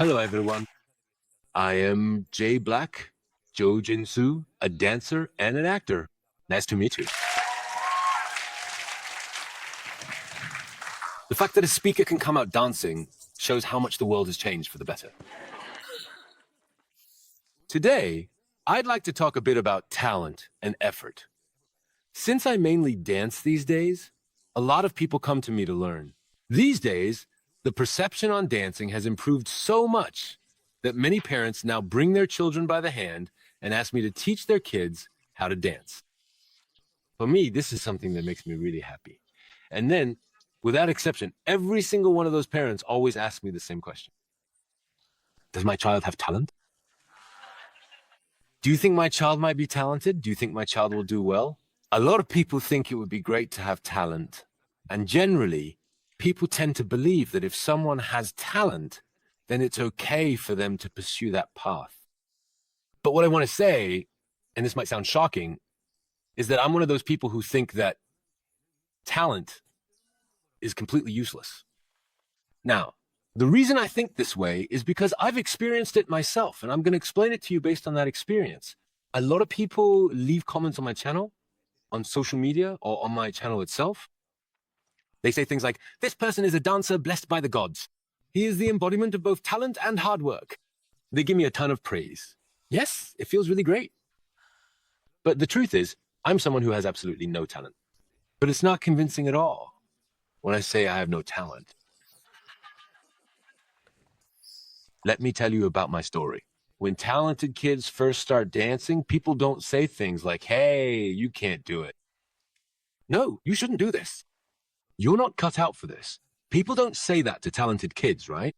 Hello, everyone. I am Jay Black, Jo Jin-soo, a dancer and an actor. Nice to meet you. The fact that a speaker can come out dancing shows how much the world has changed for the better. Today, I'd like to talk a bit about talent and effort. Since I mainly dance these days, a lot of people come to me to learn. These days, the perception on dancing has improved so much that many parents now bring their children by the hand and ask me to teach their kids how to dance. For me, this is something that makes me really happy. And then, without exception, every single one of those parents always asks me the same question. Does my child have talent? Do you think my child might be talented? Do you think my child will do well? A lot of people think it would be great to have talent. And generally, people tend to believe that if someone has talent, then it's okay for them to pursue that path. But what I want to say, and this might sound shocking, is that I'm one of those people who think that talent is completely useless. Now, the reason I think this way is because I've experienced it myself, and I'm going to explain it to you based on that experience. A lot of people leave comments on my channel, on social media, or on my channel itself. They say things like, this person is a dancer blessed by the gods. He is the embodiment of both talent and hard work. They give me a ton of praise. Yes, it feels really great. But the truth is, I'm someone who has absolutely no talent. But it's not convincing at all when I say I have no talent. Let me tell you about my story. When talented kids first start dancing, people don't say things like, hey, you can't do it. No, you shouldn't do this. You're not cut out for this. People don't say that to talented kids, right?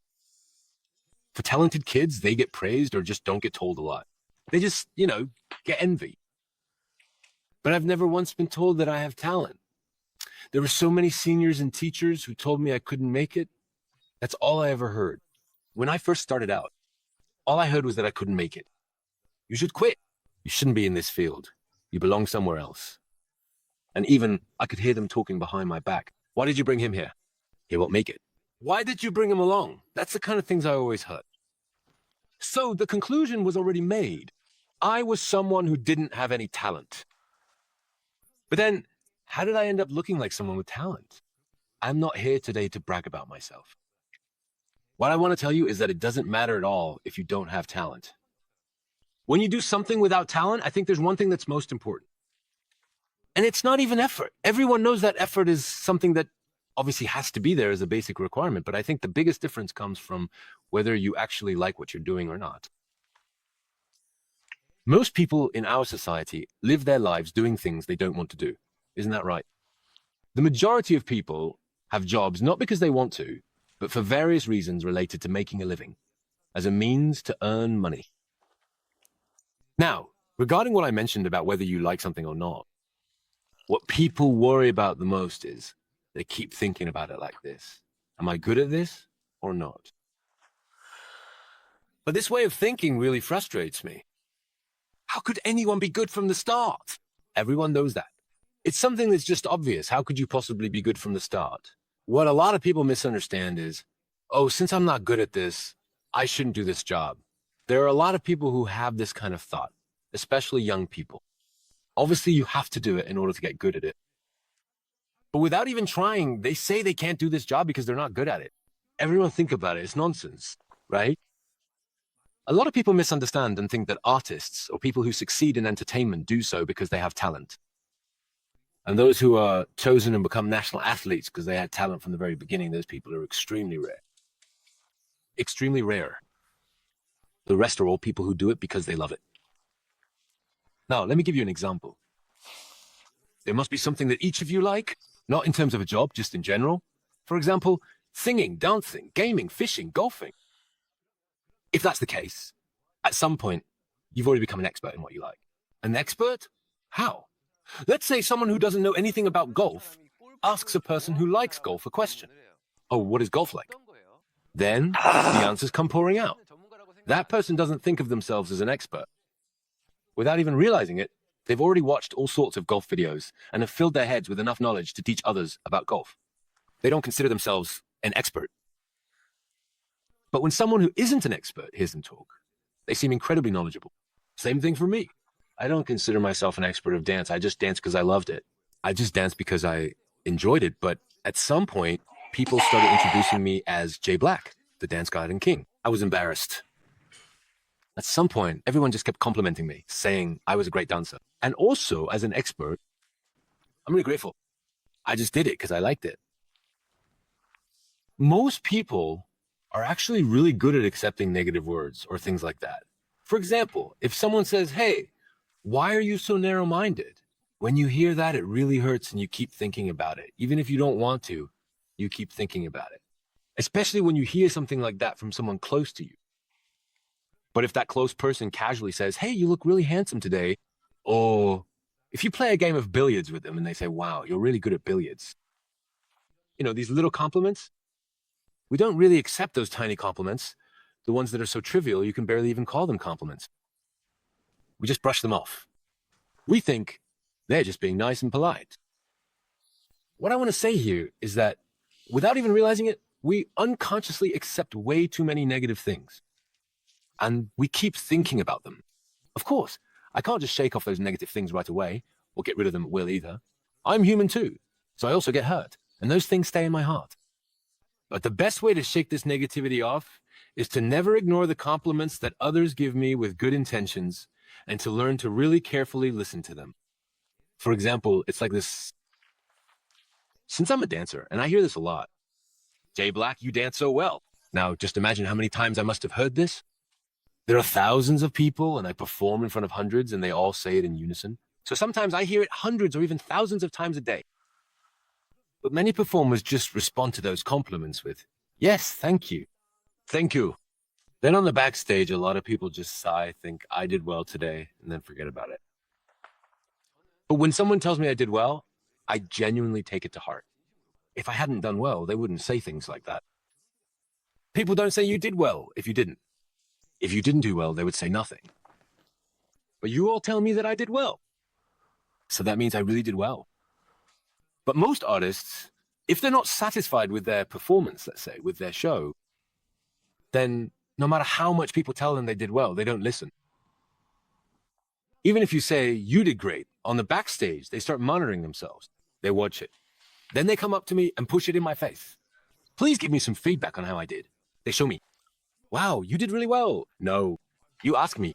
For talented kids, they get praised or just don't get told a lot. They just, get envy. But I've never once been told that I have talent. There were so many seniors and teachers who told me I couldn't make it. That's all I ever heard. When I first started out, all I heard was that I couldn't make it. You should quit. You shouldn't be in this field. You belong somewhere else. And even I could hear them talking behind my back. Why did you bring him here? He won't make it. Why did you bring him along? That's the kind of things I always heard. So the conclusion was already made. I was someone who didn't have any talent. But then, how did I end up looking like someone with talent? I'm not here today to brag about myself. What I want to tell you is that it doesn't matter at all if you don't have talent. When you do something without talent, I think there's one thing that's most important. And it's not even effort. Everyone knows that effort is something that obviously has to be there as a basic requirement, but I think the biggest difference comes from whether you actually like what you're doing or not. Most people in our society live their lives doing things they don't want to do. Isn't that right? The majority of people have jobs not because they want to, but for various reasons related to making a living, as a means to earn money. Now, regarding what I mentioned about whether you like something or not, what people worry about the most is they keep thinking about it like this. Am I good at this or not? But this way of thinking really frustrates me. How could anyone be good from the start? Everyone knows that. It's something that's just obvious. How could you possibly be good from the start? What a lot of people misunderstand is, oh, since I'm not good at this, I shouldn't do this job. There are a lot of people who have this kind of thought, especially young people. Obviously, you have to do it in order to get good at it. But without even trying, they say they can't do this job because they're not good at it. Everyone think about it. It's nonsense, right? A lot of people misunderstand and think that artists or people who succeed in entertainment do so because they have talent. And those who are chosen and become national athletes because they had talent from the very beginning, those people are extremely rare. Extremely rare. The rest are all people who do it because they love it. Now, let me give you an example. There must be something that each of you like, not in terms of a job, just in general. For example, singing, dancing, gaming, fishing, golfing. If that's the case, at some point, you've already become an expert in what you like. An expert? How? Let's say someone who doesn't know anything about golf asks a person who likes golf a question. Oh, what is golf like? Then the answers come pouring out. That person doesn't think of themselves as an expert. Without even realizing it, they've already watched all sorts of golf videos and have filled their heads with enough knowledge to teach others about golf. They don't consider themselves an expert. But when someone who isn't an expert hears them talk, they seem incredibly knowledgeable. Same thing for me. I don't consider myself an expert of dance. I just danced because I loved it. I just danced because I enjoyed it. But at some point, people started introducing me as Jay Black, the dance god and king. I was embarrassed. At some point, everyone just kept complimenting me, saying I was a great dancer. And also, as an expert, I'm really grateful. I just did it because I liked it. Most people are actually really good at accepting negative words or things like that. For example, if someone says, hey, why are you so narrow-minded? When you hear that, it really hurts and you keep thinking about it. Even if you don't want to, you keep thinking about it. Especially when you hear something like that from someone close to you. But if that close person casually says, hey, you look really handsome today, or if you play a game of billiards with them and they say, wow, you're really good at billiards. You know, these little compliments, we don't really accept those tiny compliments. The ones that are so trivial, you can barely even call them compliments. We just brush them off. We think they're just being nice and polite. What I want to say here is that without even realizing it, we unconsciously accept way too many negative things. And we keep thinking about them. Of course, I can't just shake off those negative things right away or get rid of them at will either. I'm human too, so I also get hurt. And those things stay in my heart. But the best way to shake this negativity off is to never ignore the compliments that others give me with good intentions and to learn to really carefully listen to them. For example, it's like this. Since I'm a dancer, and I hear this a lot, Jay Black, you dance so well. Now, just imagine how many times I must have heard this. There are thousands of people, and I perform in front of hundreds, and they all say it in unison. So sometimes I hear it hundreds or even thousands of times a day. But many performers just respond to those compliments with, yes, thank you. Thank you. Then on the backstage, a lot of people just sigh, think I did well today, and then forget about it. But when someone tells me I did well, I genuinely take it to heart. If I hadn't done well, they wouldn't say things like that. People don't say you did well if you didn't. If you didn't do well, they would say nothing. But you all tell me that I did well. So that means I really did well. But most artists, if they're not satisfied with their performance, let's say, with their show, then no matter how much people tell them they did well, they don't listen. Even if you say you did great, on the backstage, they start monitoring themselves. They watch it. Then they come up to me and push it in my face. Please give me some feedback on how I did. They show me, wow, you did really well. No, you ask me,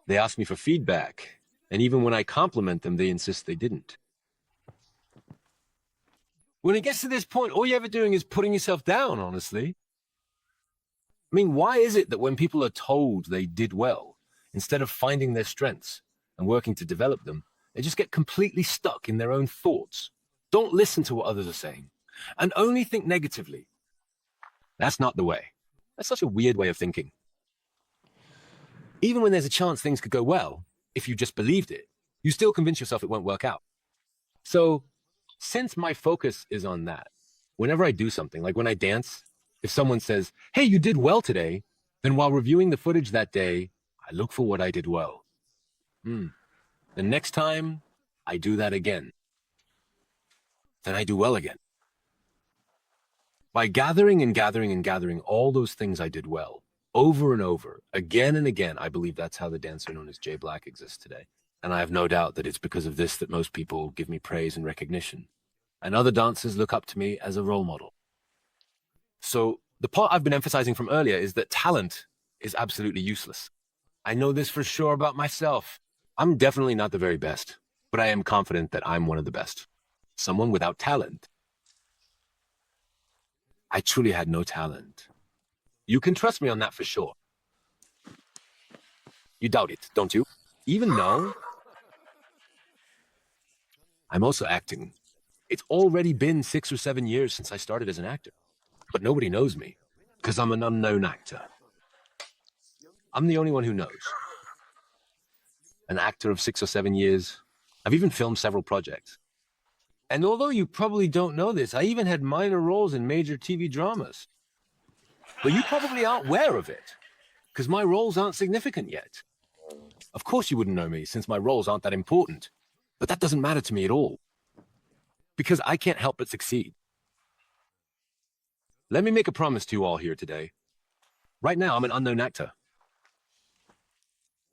They ask me for feedback. And even when I compliment them, they insist they didn't. When it gets to this point, all you're ever doing is putting yourself down, honestly. I mean, why is it that when people are told they did well, instead of finding their strengths and working to develop them, they just get completely stuck in their own thoughts? Don't listen to what others are saying and only think negatively. That's not the way. That's such a weird way of thinking. Even when there's a chance things could go well, if you just believed it, you still convince yourself it won't work out. So since my focus is on that, whenever I do something, like when I dance, if someone says, hey, you did well today, then while reviewing the footage that day, I look for what I did well. The next time I do that again, then I do well again. By gathering and gathering and gathering all those things I did well, over and over, again and again, I believe that's how the dancer known as Jay Black exists today. And I have no doubt that it's because of this that most people give me praise and recognition. And other dancers look up to me as a role model. So the part I've been emphasizing from earlier is that talent is absolutely useless. I know this for sure about myself. I'm definitely not the very best, but I am confident that I'm one of the best. Someone without talent. I truly had no talent. You can trust me on that for sure. You doubt it, don't you? Even though I'm also acting. It's already been 6 or 7 years since I started as an actor, but nobody knows me because I'm an unknown actor. I'm the only one who knows. An actor of 6 or 7 years. I've even filmed several projects. And although you probably don't know this, I even had minor roles in major TV dramas. But you probably aren't aware of it, because my roles aren't significant yet. Of course you wouldn't know me, since my roles aren't that important. But that doesn't matter to me at all, because I can't help but succeed. Let me make a promise to you all here today. Right now, I'm an unknown actor.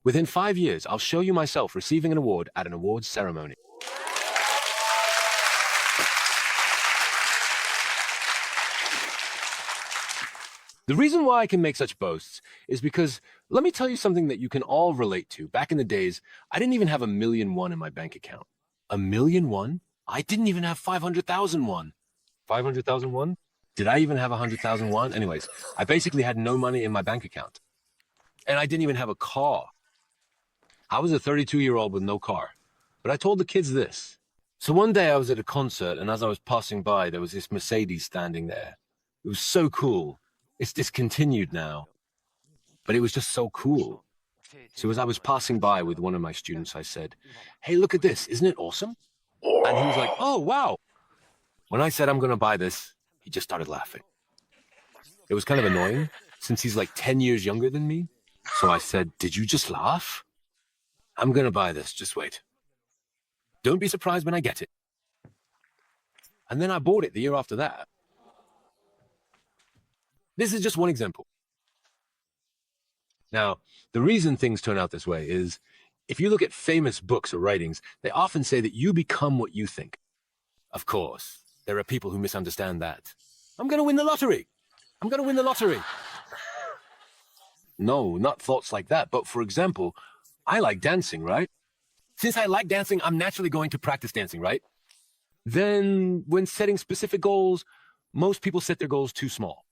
Within 5 years, I'll show you myself receiving an award at an awards ceremony. The reason why I can make such boasts is because, let me tell you something that you can all relate to. Back in the days, I didn't even have $1 million in my bank account. $1 million? I didn't even have 500,000 won. 500,000 won? Did I even have 100,000 won? Anyways, I basically had no money in my bank account. And I didn't even have a car. I was a 32-year-old with no car. But I told the kids this. So one day I was at a concert, and as I was passing by, there was this Mercedes standing there. It was so cool. It's discontinued now. But it was just so cool. So as I was passing by with one of my students, I said, "Hey, look at this. Isn't it awesome?" And he was like, "Oh, wow." When I said I'm going to buy this, he just started laughing. It was kind of annoying since he's like 10 years younger than me. So I said, "Did you just laugh? I'm going to buy this. Just wait. Don't be surprised when I get it." And then I bought it the year after that. This is just one example. Now, the reason things turn out this way is if you look at famous books or writings, they often say that you become what you think. Of course, there are people who misunderstand that. I'm going to win the lottery. I'm going to win the lottery. No, not thoughts like that. But for example, I like dancing, right? Since I like dancing, I'm naturally going to practice dancing, right? Then when setting specific goals, most people set their goals too small.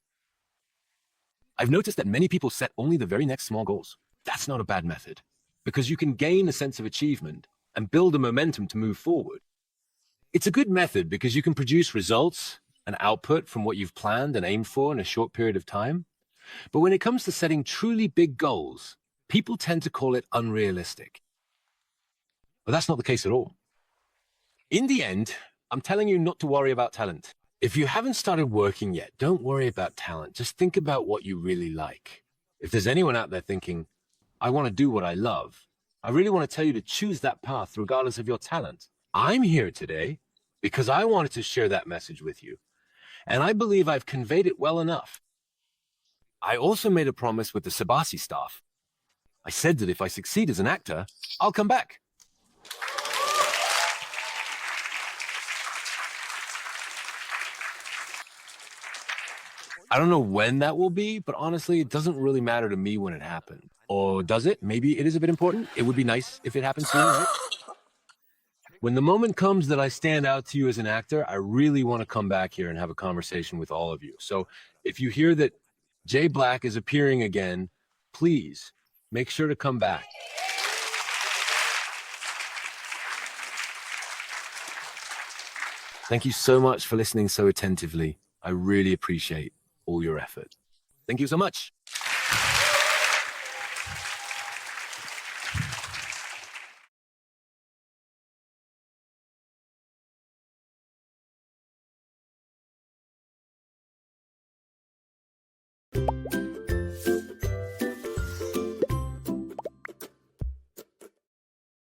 I've noticed that many people set only the very next small goals. That's not a bad method because you can gain a sense of achievement and build a momentum to move forward. It's a good method because you can produce results and output from what you've planned and aimed for in a short period of time. But when it comes to setting truly big goals, people tend to call it unrealistic. But that's not the case at all. In the end, I'm telling you not to worry about talent. If you haven't started working yet, don't worry about talent. Just think about what you really like. If there's anyone out there thinking, I want to do what I love, I really want to tell you to choose that path regardless of your talent. I'm here today because I wanted to share that message with you. And I believe I've conveyed it well enough. I also made a promise with the SEBASI staff. I said that if I succeed as an actor, I'll come back. I don't know when that will be, but honestly, it doesn't really matter to me when it happens. Or does it? Maybe it is a bit important. It would be nice if it happens soon, right? When the moment comes that I stand out to you as an actor, I really want to come back here and have a conversation with all of you. So if you hear that Jay Black is appearing again, please make sure to come back. Thank you so much for listening so attentively. I really appreciate all your effort. Thank you so much.